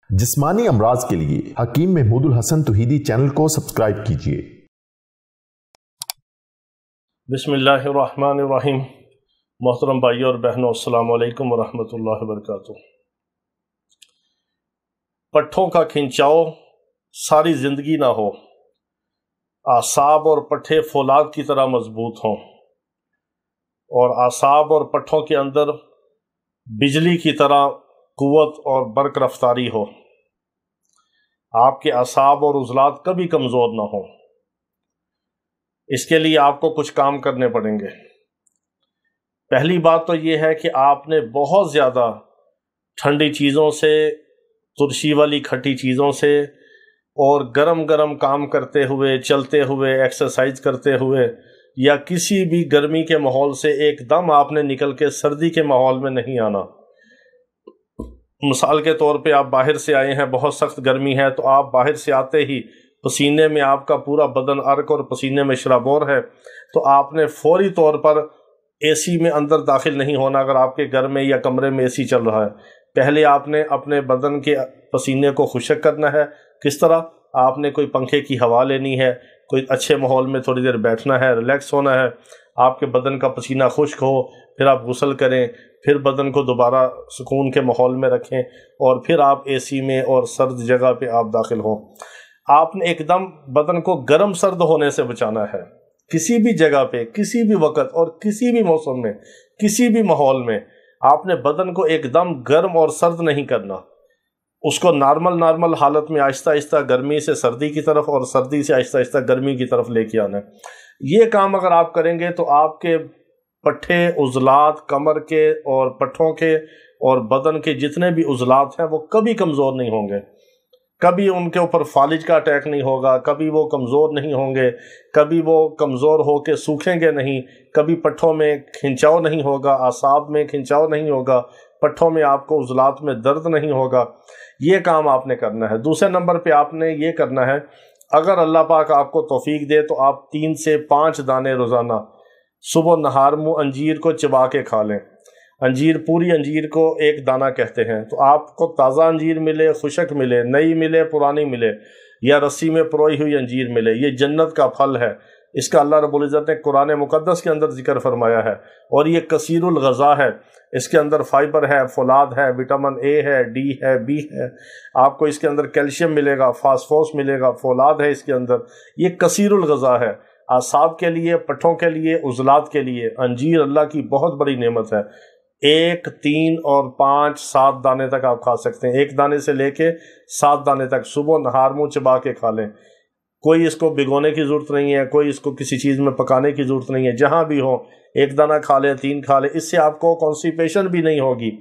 جسمانی امراض کے لیے حکیم محمود الحسن توحیدی چینل کو سبسکرائب کیجیے۔ بسم اللہ الرحمن الرحیم۔ محترم بھائیوں اور بہنوں، السلام علیکم ورحمۃ اللہ وبرکاتہ۔ پٹھوں کا کھنچاؤ ساری زندگی نہ ہو، اعصاب اور پٹھے فولاد کی طرح مضبوط ہوں، اور اعصاب اور پٹھوں کے اندر بجلی کی طرح قوت اور برق رفتاری ہو، آپ کے اعصاب اور عضلات کبھی کمزور نہ ہوں۔ اس کے لیے آپ کو کچھ کام کرنے پڑیں گے۔ پہلی بات تو یہ ہے کہ آپ نے بہت زیادہ ٹھنڈی چیزوں سے، ترشی والی کھٹی چیزوں سے، اور گرم گرم کام کرتے ہوئے، چلتے ہوئے، ایکسرسائز کرتے ہوئے، یا کسی بھی گرمی کے ماحول سے ایک دم آپ نے نکل کے سردی کے ماحول میں نہیں آنا۔ مثال کے طور پہ آپ باہر سے آئے ہیں، بہت سخت گرمی ہے، تو آپ باہر سے آتے ہی پسینے میں آپ کا پورا بدن عرق اور پسینے میں شرابور ہے، تو آپ نے فوری طور پر اے سی میں اندر داخل نہیں ہونا اگر آپ کے گھر میں یا کمرے میں اے سی چل رہا ہے۔ پہلے آپ نے اپنے بدن کے پسینے کو خشک کرنا ہے۔ کس طرح؟ آپ نے کوئی پنکھے کی ہوا لینی ہے، کوئی اچھے ماحول میں تھوڑی دیر بیٹھنا ہے، ریلیکس ہونا ہے، آپ کے بدن کا پسینہ خشک ہو، پھر آپ غسل کریں، پھر بدن کو دوبارہ سکون کے ماحول میں رکھیں، اور پھر آپ اے سی میں اور سرد جگہ پہ آپ داخل ہوں۔ آپ نے ایک دم بدن کو گرم سرد ہونے سے بچانا ہے۔ کسی بھی جگہ پہ، کسی بھی وقت اور کسی بھی موسم میں، کسی بھی ماحول میں آپ نے بدن کو ایک دم گرم اور سرد نہیں کرنا۔ اس کو نارمل حالت میں آہستہ آہستہ گرمی سے سردی کی طرف اور سردی سے آہستہ آہستہ گرمی کی طرف لے کے آنا ہے۔ یہ کام اگر آپ کریں گے تو آپ کے پٹھے، عضلات، کمر کے اور پٹھوں کے اور بدن کے جتنے بھی عضلات ہیں وہ کبھی کمزور نہیں ہوں گے، کبھی ان کے اوپر فالج کا اٹیک نہیں ہوگا، کبھی وہ کمزور نہیں ہوں گے، کبھی وہ کمزور ہو کے سوکھیں گے نہیں، کبھی پٹھوں میں کھنچاؤ نہیں ہوگا، اعصاب میں کھنچاؤ نہیں ہوگا، پٹھوں میں آپ کو عضلات میں درد نہیں ہوگا۔ یہ کام آپ نے کرنا ہے۔ دوسرے نمبر پہ آپ نے یہ کرنا ہے، اگر اللہ پاک آپ کو توفیق دے تو آپ 3 سے 5 دانے روزانہ صبح نہار منہ انجیر کو چبا کے کھا لیں۔ انجیر، پوری انجیر کو ایک دانہ کہتے ہیں، تو آپ کو تازہ انجیر ملے، خشک ملے، نئی ملے، پرانی ملے، یا رسی میں پروئی ہوئی انجیر ملے، یہ جنت کا پھل ہے۔ اس کا اللہ رب العزت نے قرآن مقدس کے اندر ذکر فرمایا ہے، اور یہ کثیر الغذا ہے۔ اس کے اندر فائبر ہے، فولاد ہے، وٹامن اے ہے، ڈی ہے، بی ہے، آپ کو اس کے اندر کیلشیم ملے گا، فاسفورس ملے گا، فولاد ہے اس کے اندر۔ یہ کثیر الغذا ہے۔ اعصاب کے لیے، پٹھوں کے لیے، عضلات کے لیے انجیر اللہ کی بہت بڑی نعمت ہے۔ 1، 3 اور 5، 7 دانے تک آپ کھا سکتے ہیں۔ 1 دانے سے لے کے 7 دانے تک صبح نہار منہ چبا کے کھا لیں۔ کوئی اس کو بھگونے کی ضرورت نہیں ہے، کوئی اس کو کسی چیز میں پکانے کی ضرورت نہیں ہے، جہاں بھی ہو 1 دانہ کھا لیں، 3 کھا لیں۔ اس سے آپ کو کانسٹیپیشن بھی نہیں ہوگی،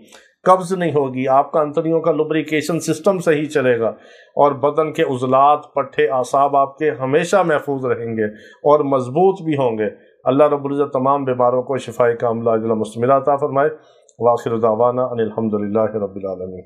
قبض نہیں ہوگی، آپ کا انتڑیوں کا لبریکیشن سسٹم صحیح چلے گا، اور بدن کے عضلات، پٹھے، اعصاب آپ کے ہمیشہ محفوظ رہیں گے اور مضبوط بھی ہوں گے۔ اللہ رب العزت تمام بیماروں کو شفائے کاملہ عاجلہ مستمرہ عطا فرمائے۔ وآخر دعوانا ان الحمد للہ رب العالمین۔